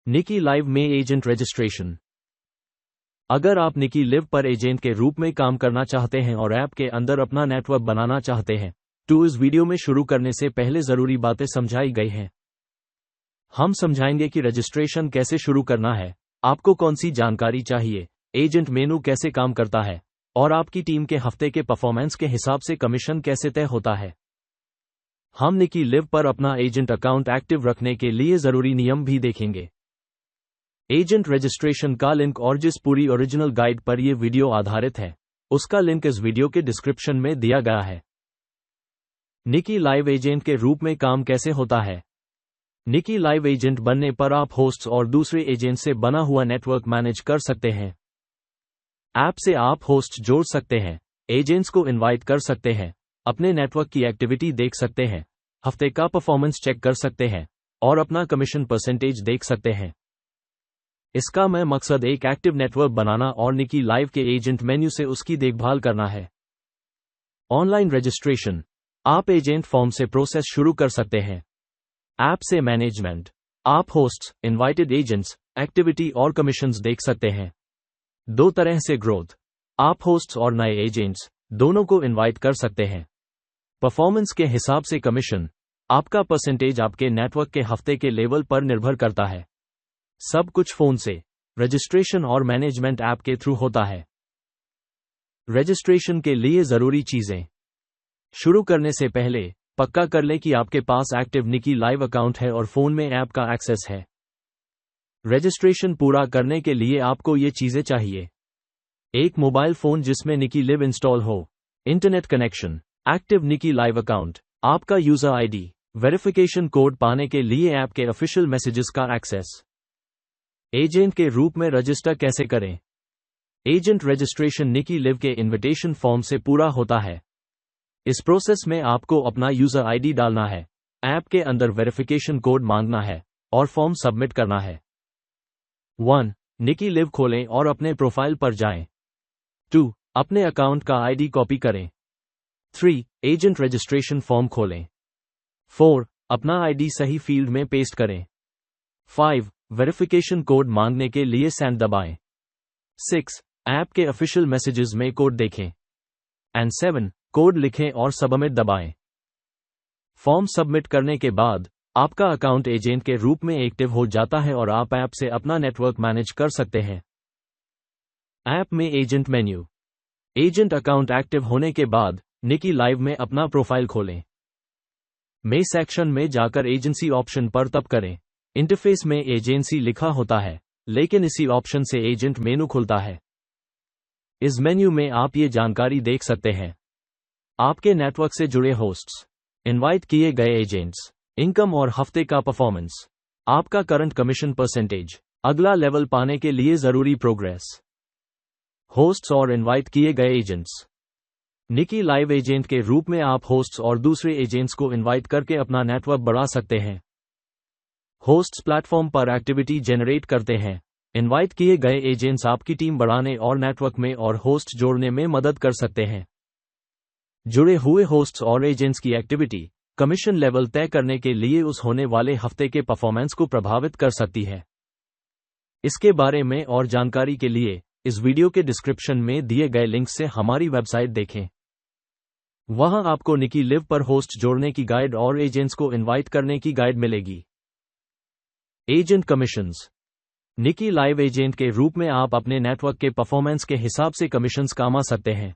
निकी live में agent registration. अगर आप निकी लिव पर एजेंट के रूप में काम करना चाहते हैं और ऐप के अंदर अपना नेटवर्क बनाना चाहते हैं तो इस वीडियो में शुरू करने से पहले जरूरी बातें समझाई गई हैं। हम समझाएंगे कि रजिस्ट्रेशन कैसे शुरू करना है, आपको कौन सी जानकारी चाहिए, एजेंट मेनू कैसे काम करता है और आपकी टीम के हफ्ते के परफॉर्मेंस के हिसाब से कमीशन कैसे तय होता है। हम निकी लिव पर अपना एजेंट अकाउंट एक्टिव रखने के लिए जरूरी नियम भी देखेंगे। एजेंट रजिस्ट्रेशन का लिंक और जिस पूरी ओरिजिनल गाइड पर यह वीडियो आधारित है उसका लिंक इस वीडियो के डिस्क्रिप्शन में दिया गया है। निकी लाइव एजेंट के रूप में काम कैसे होता है। निकी लाइव एजेंट बनने पर आप होस्ट्स और दूसरे एजेंट से बना हुआ नेटवर्क मैनेज कर सकते हैं। ऐप से आप होस्ट जोड़ सकते हैं, एजेंट्स को इनवाइट कर सकते हैं, अपने नेटवर्क की एक्टिविटी देख सकते हैं, हफ्ते का परफॉर्मेंस चेक कर सकते हैं और अपना कमीशन परसेंटेज देख सकते हैं। इसका मकसद एक एक्टिव नेटवर्क बनाना और निकी लाइव के एजेंट मेन्यू से उसकी देखभाल करना है। Online registration. आप एजेंट फॉर्म से प्रोसेस शुरू कर सकते हैं। ऐप से मैनेजमेंट। आप होस्ट्स, इनवाइटेड एजेंट्स, एक्टिविटी और कमीशंस देख सकते हैं। दो तरह से ग्रोथ। आप होस्ट्स और नए एजेंट्स दोनों को इनवाइट कर सकते हैं। परफॉर्मेंस के हिसाब से कमीशन। आपका परसेंटेज आपके नेटवर्क के हफ्ते के लेवल पर निर्भर करता है। सब कुछ फोन से। रजिस्ट्रेशन और मैनेजमेंट ऐप के थ्रू होता है। रजिस्ट्रेशन के लिए जरूरी चीजें। शुरू करने से पहले पक्का कर लें कि आपके पास एक्टिव निकी लाइव अकाउंट है और फोन में ऐप का एक्सेस है। रजिस्ट्रेशन पूरा करने के लिए आपको ये चीजें चाहिए। एक मोबाइल फोन जिसमें निकी लिव इंस्टॉल हो, इंटरनेट कनेक्शन, एक्टिव निकी लाइव अकाउंट, आपका यूजर आईडी, वेरिफिकेशन कोड पाने के लिए ऐप के ऑफिशियल मैसेजेस का एक्सेस। एजेंट के रूप में रजिस्टर कैसे करें। एजेंट रजिस्ट्रेशन निकी लिव के इनविटेशन फॉर्म से पूरा होता है। इस प्रोसेस में आपको अपना यूजर आईडी डालना है, ऐप के अंदर वेरिफिकेशन कोड मांगना है और फॉर्म सबमिट करना है। 1. निकी लिव खोलें और अपने प्रोफाइल पर जाएं। 2. अपने अकाउंट का आईडी कॉपी करें। 3. एजेंट रजिस्ट्रेशन फॉर्म खोलें। 4. अपना आईडी सही फील्ड में पेस्ट करें। 5. वेरिफिकेशन कोड मांगने के लिए सेंड दबाएं। 6. ऐप के ऑफिशियल मैसेजेस में कोड देखें। एंड 7. कोड लिखें और सबमिट दबाएं। फॉर्म सबमिट करने के बाद आपका अकाउंट एजेंट के रूप में एक्टिव हो जाता है और आप ऐप से अपना नेटवर्क मैनेज कर सकते हैं। ऐप में agent menu. Agent account active होने के बाद निकी लाइव में अपना प्रोफाइल खोलें। में सेक्शन में जाकर एजेंसी ऑप्शन पर तब करें। इंटरफेस में एजेंसी लिखा होता है, लेकिन इसी ऑप्शन से एजेंट मेनू खुलता है। इस मेन्यू में आप ये जानकारी देख सकते हैं। आपके नेटवर्क से जुड़े होस्ट्स, इनवाइट किए गए एजेंट्स, इनकम और हफ्ते का परफॉर्मेंस, आपका करंट कमीशन परसेंटेज, अगला लेवल पाने के लिए जरूरी प्रोग्रेस। होस्ट्स और इनवाइट किए गए एजेंट्स। निकी लाइव एजेंट के रूप में आप होस्ट्स और दूसरे एजेंट्स को इनवाइट करके अपना नेटवर्क बढ़ा सकते हैं। होस्ट्स प्लेटफॉर्म पर एक्टिविटी जनरेट करते हैं। इनवाइट किए गए एजेंट्स आपकी टीम बढ़ाने और नेटवर्क में और होस्ट जोड़ने में मदद कर सकते हैं। जुड़े हुए होस्ट्स और एजेंट्स की एक्टिविटी कमीशन लेवल तय करने के लिए उस होने वाले हफ्ते के परफॉर्मेंस को प्रभावित कर सकती है। इसके बारे में और जानकारी के लिए इस वीडियो के डिस्क्रिप्शन में दिए गए लिंक से हमारी वेबसाइट देखें। वहां आपको निकी लिव पर होस्ट जोड़ने की गाइड और एजेंट्स को इनवाइट करने की गाइड मिलेगी। Agent commissions. Niki live agent के रूप में आप अपने नेटवर्क के परफॉर्मेंस के हिसाब से कमीशंस कमा सकते हैं।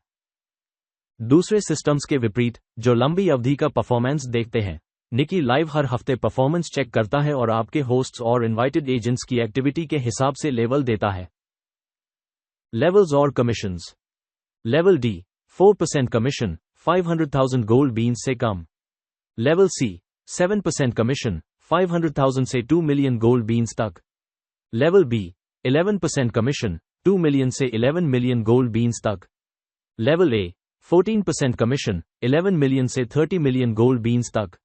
दूसरे सिस्टम्स के विपरीत जो लंबी अवधि का परफॉर्मेंस देखते हैं, निकी लाइव हर हफ्ते परफॉर्मेंस चेक करता है और आपके होस्ट्स और इनवाइटेड एजेंट्स की एक्टिविटी के हिसाब से लेवल देता है। लेवल्स और commissions. Level D 4% commission 500,000 gold beans से कम। लेवल सी 7% कमीशन 500,000 से 2 मिलियन गोल्ड बीन्स तक। लेवल बी 11% कमीशन 2 मिलियन से 11 मिलियन गोल्ड बीन्स तक। लेवल ए 14% कमीशन 11 मिलियन से 30 मिलियन गोल्ड बीन्स तक।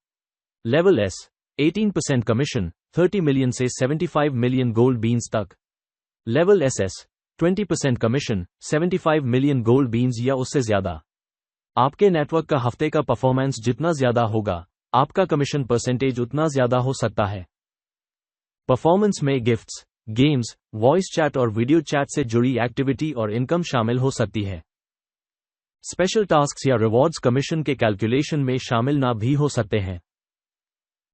लेवल एस 18% कमीशन 30 मिलियन से 75 मिलियन गोल्ड बीन्स तक। Level S S 20% commission 75 million gold beans या उससे ज्यादा। आपके नेटवर्क का हफ्ते का परफॉर्मेंस जितना ज्यादा होगा, आपका कमीशन परसेंटेज उतना ज्यादा हो सकता है। परफॉर्मेंस में गिफ्ट्स, गेम्स, वॉइस चैट और वीडियो चैट से जुड़ी एक्टिविटी और इनकम शामिल हो सकती है। स्पेशल टास्क्स या रिवॉर्ड्स कमीशन के कैलकुलेशन में शामिल ना भी हो सकते हैं।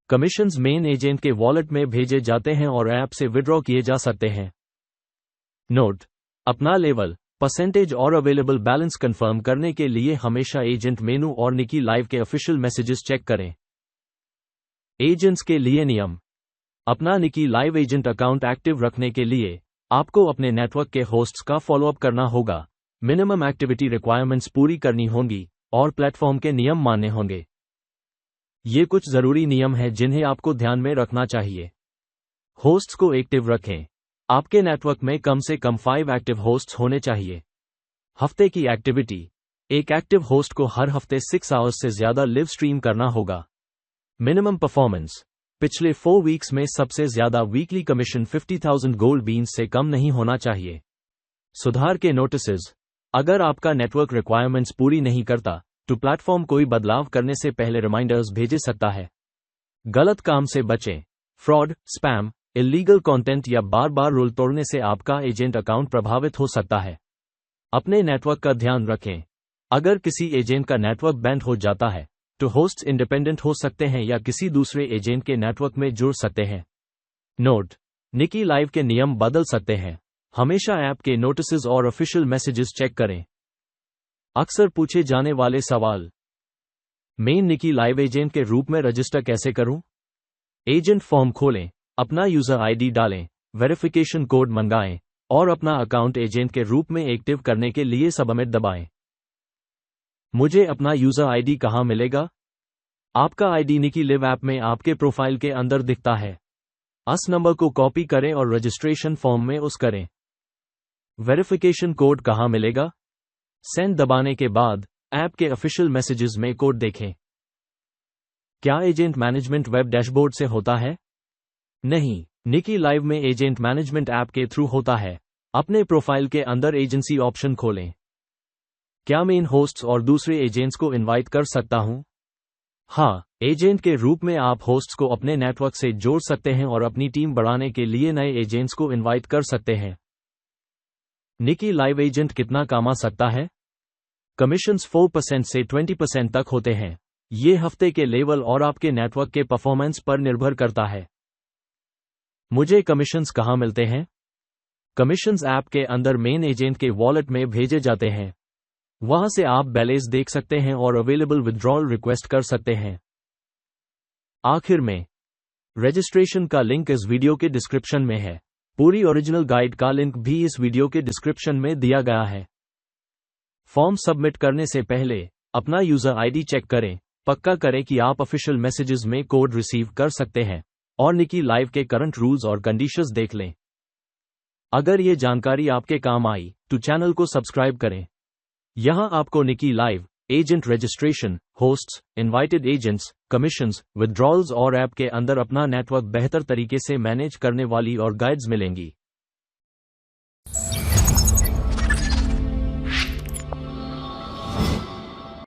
कमीशंस मेन एजेंट के वॉलेट में भेजे जाते हैं और ऐप से विड्रॉ किए जा सकते हैं। नोट: अपना लेवल, परसेंटेज और अवेलेबल बैलेंस कंफर्म करने के लिए हमेशा एजेंट मेनू और निकी लाइव के ऑफिशियल मैसेजेस चेक करें। एजेंट्स के लिए नियम: अपना निकी लाइव एजेंट अकाउंट एक्टिव रखने के लिए आपको अपने नेटवर्क के होस्ट्स का फॉलोअप करना होगा, मिनिमम एक्टिविटी रिक्वायरमेंट्स पूरी करनी होंगी और प्लेटफॉर्म के नियम मानने होंगे। ये कुछ जरूरी नियम हैं जिन्हें आपको ध्यान में रखना चाहिए। होस्ट्स को एक्टिव रखें। आपके नेटवर्क में कम से कम 5 एक्टिव होस्ट्स होने चाहिए। हफ्ते की एक्टिविटी: एक एक्टिव होस्ट को हर हफ्ते 6 आवर्स से ज्यादा लिव स्ट्रीम करना होगा। मिनिमम परफॉर्मेंस: पिछले 4 वीक्स में सबसे ज्यादा वीकली कमीशन 50,000 गोल्ड बीन्स से कम नहीं होना चाहिए। सुधार के नोटिसेस: अगर आपका नेटवर्क रिक्वायरमेंट्स पूरी नहीं करता तो प्लेटफॉर्म कोई बदलाव करने से पहले रिमाइंडर्स भेज सकता है। गलत काम से बचें। फ्रॉड, स्पैम, इल्लीगल कंटेंट या बार बार रूल तोड़ने से आपका एजेंट अकाउंट प्रभावित हो सकता है। अपने नेटवर्क का ध्यान रखें। अगर किसी एजेंट का नेटवर्क बैंड हो जाता है तो होस्ट्स इंडिपेंडेंट हो सकते हैं या किसी दूसरे एजेंट के नेटवर्क में जुड़ सकते हैं। नोट: निकी लाइव के नियम बदल सकते हैं। हमेशा ऐप के नोटिसेस और ऑफिशियल मैसेजेस चेक करें। अक्सर पूछे जाने वाले सवाल: मेन निकी लाइव एजेंट के रूप में रजिस्टर कैसे करूं? एजेंट फॉर्म खोलें, अपना यूजर आईडी डालें, वेरिफिकेशन कोड मंगाएं और अपना अकाउंट एजेंट के रूप में एक्टिव करने के लिए सबमिट दबाएं। मुझे अपना यूजर आईडी कहां मिलेगा? आपका आईडी निकी लिव ऐप में आपके प्रोफाइल के अंदर दिखता है। उस नंबर को कॉपी करें और रजिस्ट्रेशन फॉर्म में उस करें। वेरिफिकेशन कोड कहां मिलेगा? सेंड दबाने के बाद ऐप के ऑफिशियल मैसेजेस में कोड देखें। क्या एजेंट मैनेजमेंट वेब डैशबोर्ड से होता है? नहीं, निकी लाइव में एजेंट मैनेजमेंट ऐप के थ्रू होता है। अपने प्रोफाइल के अंदर एजेंसी ऑप्शन खोलें। क्या मेन होस्ट्स और दूसरे एजेंट्स को इनवाइट कर सकता हूं? हाँ, एजेंट के रूप में आप होस्ट्स को अपने नेटवर्क से जोड़ सकते हैं और अपनी टीम बढ़ाने के लिए नए एजेंट्स को इनवाइट कर सकते हैं। निकी लाइव एजेंट कितना कमा सकता है? कमीशंस 4% से 20% तक होते हैं। ये हफ्ते के लेवल और आपके नेटवर्क के परफॉर्मेंस पर निर्भर करता है। मुझे कमीशंस कहां मिलते हैं? कमीशंस ऐप के अंदर मेन एजेंट के वॉलेट में भेजे जाते हैं। वहां से आप बैलेंस देख सकते हैं और अवेलेबल विथड्रॉल रिक्वेस्ट कर सकते हैं। आखिर में, रजिस्ट्रेशन का लिंक इस वीडियो के डिस्क्रिप्शन में है। पूरी ओरिजिनल गाइड का लिंक भी इस वीडियो के डिस्क्रिप्शन में दिया गया है। फॉर्म सबमिट करने से पहले अपना यूजर आईडी चेक करें। पक्का करें कि आप ऑफिशियल मैसेजेस में कोड रिसीव कर सकते हैं और निकी लाइव के करंट रूल्स और कंडीशंस देख लें। अगर ये जानकारी आपके काम आई तो चैनल को सब्सक्राइब करें। यहां आपको Niki live, agent registration, hosts, invited agents, commissions, withdrawals और ऐप के अंदर अपना नेटवर्क बेहतर तरीके से मैनेज करने वाली और गाइड्स मिलेंगी।